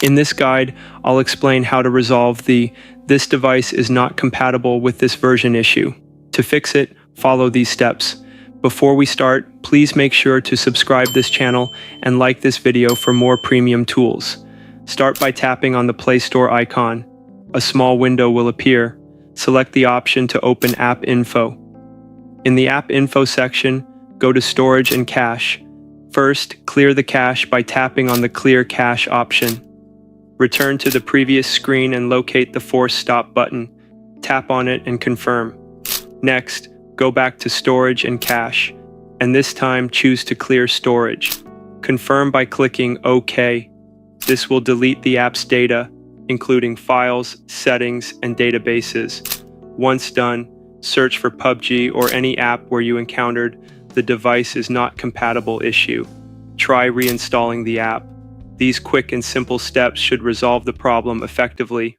In this guide, I'll explain how to resolve "this device is not compatible with this version" issue. To fix it, follow these steps. Before we start, please make sure to subscribe this channel and like this video for more premium tools. Start by tapping on the Play Store icon. A small window will appear. Select the option to open App Info. In the App Info section, go to Storage and Cache. First, clear the cache by tapping on the Clear Cache option. Return to the previous screen and locate the Force Stop button. Tap on it and confirm. Next, go back to Storage and Cache, and this time choose to clear storage. Confirm by clicking OK. This will delete the app's data, including files, settings, and databases. Once done, search for PUBG or any app where you encountered the device is not compatible issue. Try reinstalling the app. These quick and simple steps should resolve the problem effectively.